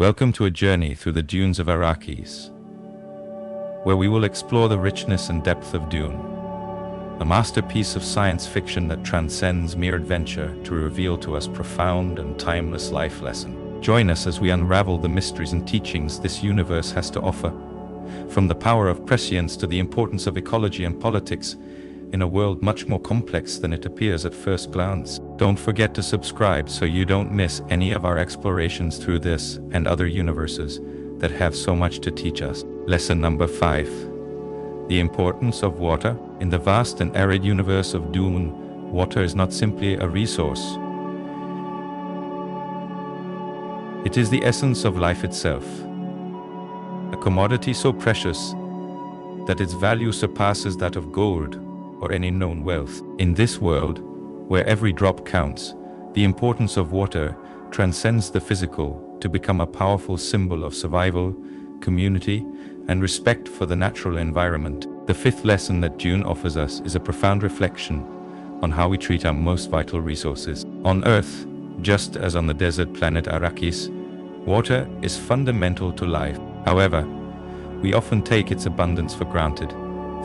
Welcome to a journey through the dunes of Arrakis, where we will explore the richness and depth of Dune, a masterpiece of science fiction that transcends mere adventure to reveal to us profound and timeless life lesson. Join us as we unravel the mysteries and teachings this universe has to offer, from the power of prescience to the importance of ecology and politics, in a world much more complex than it appears at first glance. Don't forget to subscribe so you don't miss any of our explorations through this and other universes that have so much to teach us. Lesson number 5. The importance of water. In the vast and arid universe of Dune, water is not simply a resource. It is the essence of life itself, a commodity so precious that its value surpasses that of gold or any known wealth. In this world, where every drop counts, the importance of water transcends the physical to become a powerful symbol of survival, community, and respect for the natural environment. The fifth lesson that Dune offers us is a profound reflection on how we treat our most vital resources. On Earth, just as on the desert planet Arrakis, water is fundamental to life. However, we often take its abundance for granted,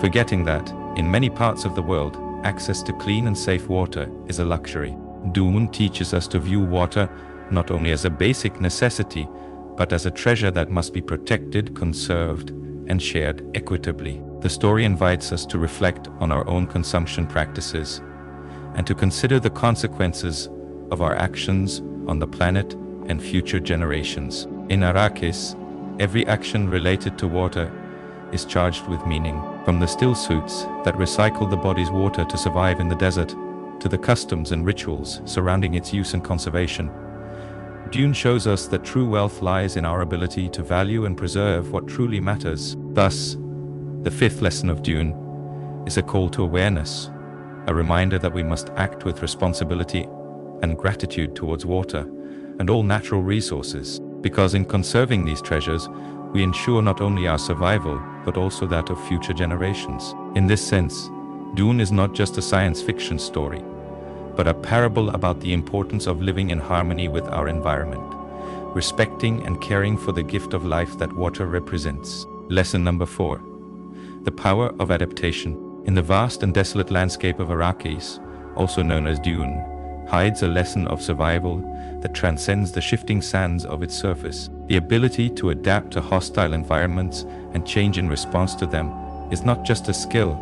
forgetting that, in many parts of the world, access to clean and safe water is a luxury. Dune teaches us to view water not only as a basic necessity, but as a treasure that must be protected, conserved, and shared equitably. The story invites us to reflect on our own consumption practices and to consider the consequences of our actions on the planet and future generations. In Arrakis, every action related to water is charged with meaning, from the still suits that recycle the body's water to survive in the desert, to the customs and rituals surrounding its use and conservation. Dune shows us that true wealth lies in our ability to value and preserve what truly matters. Thus, the fifth lesson of Dune is a call to awareness, a reminder that we must act with responsibility and gratitude towards water and all natural resources, because in conserving these treasures, we ensure not only our survival, but also that of future generations. In this sense, Dune is not just a science fiction story, but a parable about the importance of living in harmony with our environment, respecting and caring for the gift of life that water represents. Lesson number 4. The power of adaptation. In the vast and desolate landscape of Arrakis, also known as Dune, hides a lesson of survival that transcends the shifting sands of its surface. The ability to adapt to hostile environments and change in response to them is not just a skill,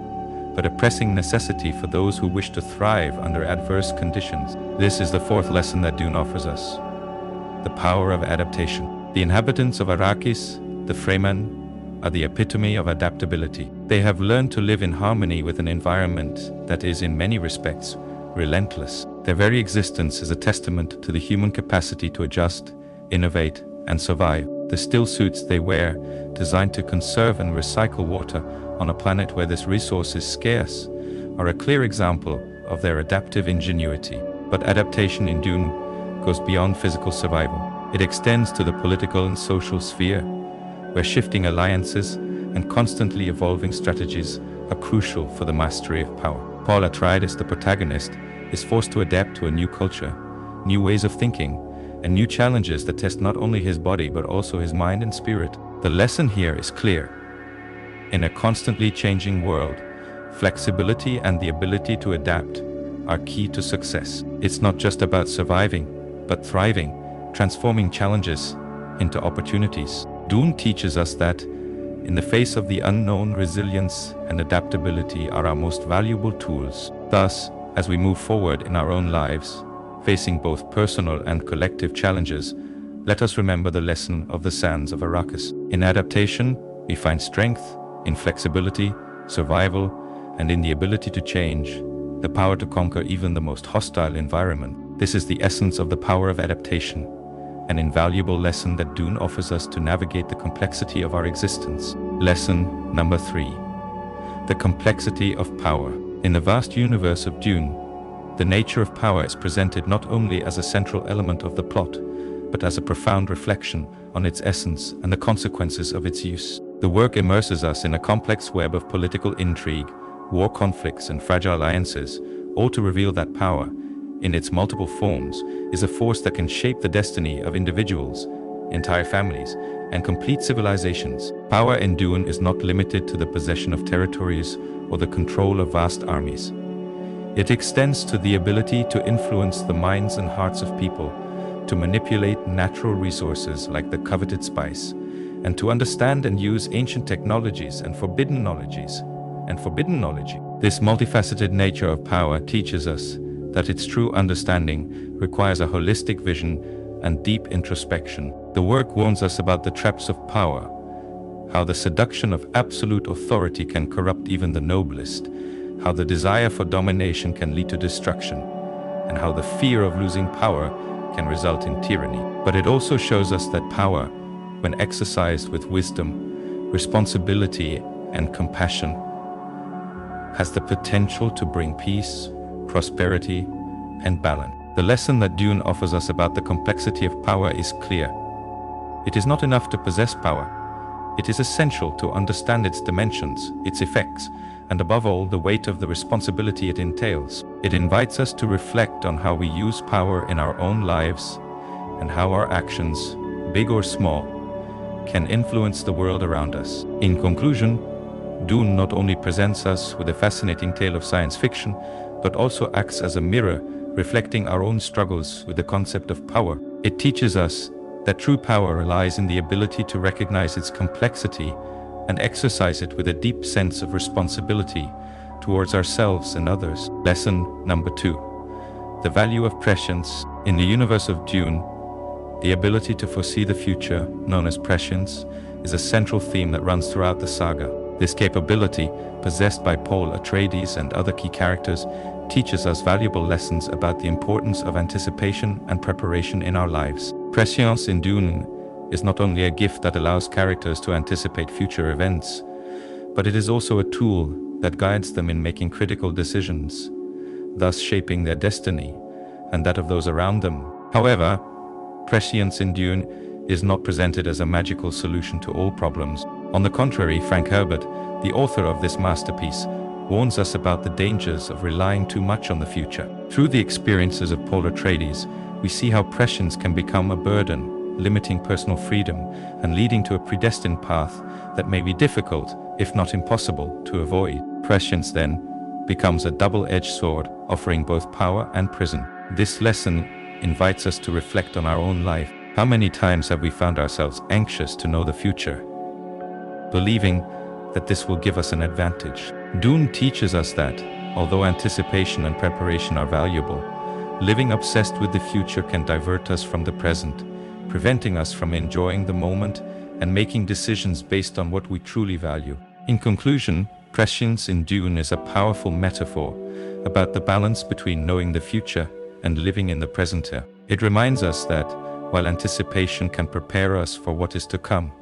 but a pressing necessity for those who wish to thrive under adverse conditions. This is the fourth lesson that Dune offers us: the power of adaptation. The inhabitants of Arrakis, the Fremen, are the epitome of adaptability. They have learned to live in harmony with an environment that is, in many respects, relentless. Their very existence is a testament to the human capacity to adjust, innovate, and survive. The still suits they wear, designed to conserve and recycle water on a planet where this resource is scarce, are a clear example of their adaptive ingenuity. But adaptation in Dune goes beyond physical survival. It extends to the political and social sphere, where shifting alliances and constantly evolving strategies are crucial for the mastery of power. Paul Atreides, the protagonist, is forced to adapt to a new culture, new ways of thinking, and new challenges that test not only his body but also his mind and spirit. The lesson here is clear. In a constantly changing world, flexibility and the ability to adapt are key to success. It's not just about surviving, but thriving, transforming challenges into opportunities. Dune teaches us that, in the face of the unknown, resilience and adaptability are our most valuable tools. Thus, as we move forward in our own lives, facing both personal and collective challenges, let us remember the lesson of the sands of Arrakis. In adaptation, we find strength, in flexibility, survival, and in the ability to change, the power to conquer even the most hostile environment. This is the essence of the power of adaptation, an invaluable lesson that Dune offers us to navigate the complexity of our existence. Lesson number 3. The complexity of power. In the vast universe of Dune, the nature of power is presented not only as a central element of the plot, but as a profound reflection on its essence and the consequences of its use. The work immerses us in a complex web of political intrigue, war conflicts, and fragile alliances, all to reveal that power, in its multiple forms, is a force that can shape the destiny of individuals, entire families, and complete civilizations. Power in Dune is not limited to the possession of territories or the control of vast armies. It extends to the ability to influence the minds and hearts of people, to manipulate natural resources like the coveted spice, and to understand and use ancient technologies and forbidden knowledge. This multifaceted nature of power teaches us that its true understanding requires a holistic vision and deep introspection. The work warns us about the traps of power, how the seduction of absolute authority can corrupt even the noblest, how the desire for domination can lead to destruction, and how the fear of losing power can result in tyranny. But it also shows us that power, when exercised with wisdom, responsibility, and compassion, has the potential to bring peace, prosperity, and balance. The lesson that Dune offers us about the complexity of power is clear. It is not enough to possess power. It is essential to understand its dimensions, its effects, and above all, the weight of the responsibility it entails. It invites us to reflect on how we use power in our own lives and how our actions, big or small, can influence the world around us. In conclusion, Dune not only presents us with a fascinating tale of science fiction, but also acts as a mirror, reflecting our own struggles with the concept of power. It teaches us that true power lies in the ability to recognize its complexity and exercise it with a deep sense of responsibility towards ourselves and others. Lesson number 2. The value of prescience. In the universe of Dune, the ability to foresee the future, known as prescience, is a central theme that runs throughout the saga. This capability, possessed by Paul Atreides and other key characters, teaches us valuable lessons about the importance of anticipation and preparation in our lives. Prescience in Dune is not only a gift that allows characters to anticipate future events, but it is also a tool that guides them in making critical decisions, thus shaping their destiny and that of those around them. However, prescience in Dune is not presented as a magical solution to all problems. On the contrary, Frank Herbert, the author of this masterpiece, warns us about the dangers of relying too much on the future. Through the experiences of Paul Atreides, we see how prescience can become a burden, limiting personal freedom and leading to a predestined path that may be difficult, if not impossible, to avoid. Prescience, then, becomes a double-edged sword, offering both power and prison. This lesson invites us to reflect on our own life. How many times have we found ourselves anxious to know the future, believing that this will give us an advantage? Dune teaches us that, although anticipation and preparation are valuable, living obsessed with the future can divert us from the present, preventing us from enjoying the moment and making decisions based on what we truly value. In conclusion, prescience in Dune is a powerful metaphor about the balance between knowing the future and living in the present here. It reminds us that, while anticipation can prepare us for what is to come,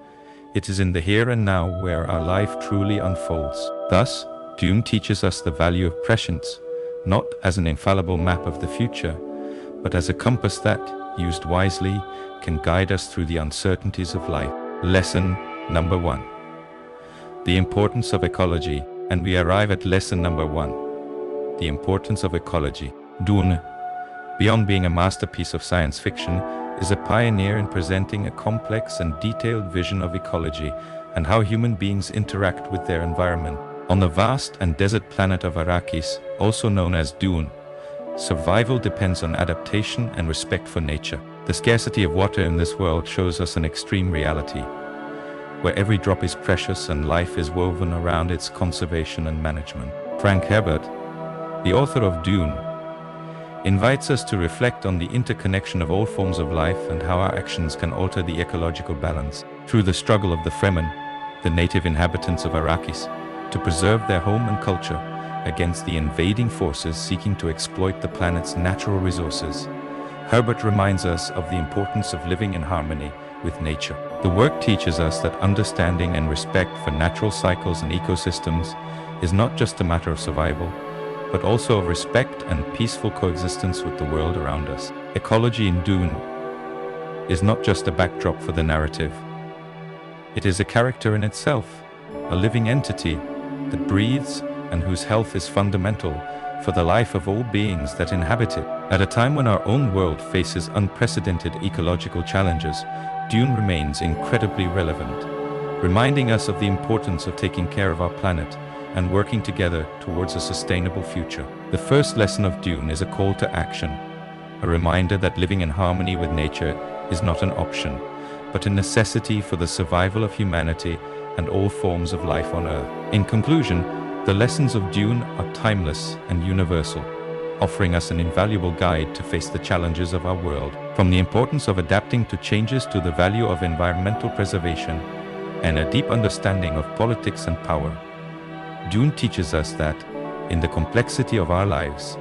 it is in the here and now where our life truly unfolds. Thus, Dune teaches us the value of prescience, not as an infallible map of the future, but as a compass that, used wisely, can guide us through the uncertainties of life. Lesson number 1. The importance of ecology. And we arrive at lesson number 1. The importance of ecology. Dune, beyond being a masterpiece of science fiction, is a pioneer in presenting a complex and detailed vision of ecology and how human beings interact with their environment. On the vast and desert planet of Arrakis, also known as Dune, survival depends on adaptation and respect for nature. The scarcity of water in this world shows us an extreme reality, where every drop is precious and life is woven around its conservation and management. Frank Herbert, the author of Dune, invites us to reflect on the interconnection of all forms of life and how our actions can alter the ecological balance. Through the struggle of the Fremen, the native inhabitants of Arrakis, to preserve their home and culture against the invading forces seeking to exploit the planet's natural resources, Herbert reminds us of the importance of living in harmony with nature. The work teaches us that understanding and respect for natural cycles and ecosystems is not just a matter of survival, but also of respect and peaceful coexistence with the world around us. Ecology in Dune is not just a backdrop for the narrative. It is a character in itself, a living entity that breathes and whose health is fundamental for the life of all beings that inhabit it. At a time when our own world faces unprecedented ecological challenges, Dune remains incredibly relevant, reminding us of the importance of taking care of our planet and working together towards a sustainable future. The first lesson of Dune is a call to action, a reminder that living in harmony with nature is not an option, but a necessity for the survival of humanity and all forms of life on Earth. In conclusion, the lessons of Dune are timeless and universal, offering us an invaluable guide to face the challenges of our world. From the importance of adapting to changes to the value of environmental preservation and a deep understanding of politics and power, Dune teaches us that, in the complexity of our lives,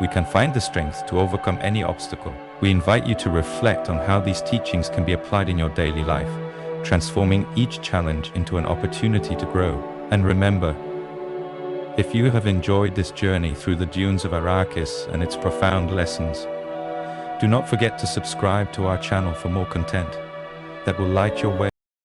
we can find the strength to overcome any obstacle. We invite you to reflect on how these teachings can be applied in your daily life, transforming each challenge into an opportunity to grow. And remember, if you have enjoyed this journey through the dunes of Arrakis and its profound lessons, do not forget to subscribe to our channel for more content that will light your way.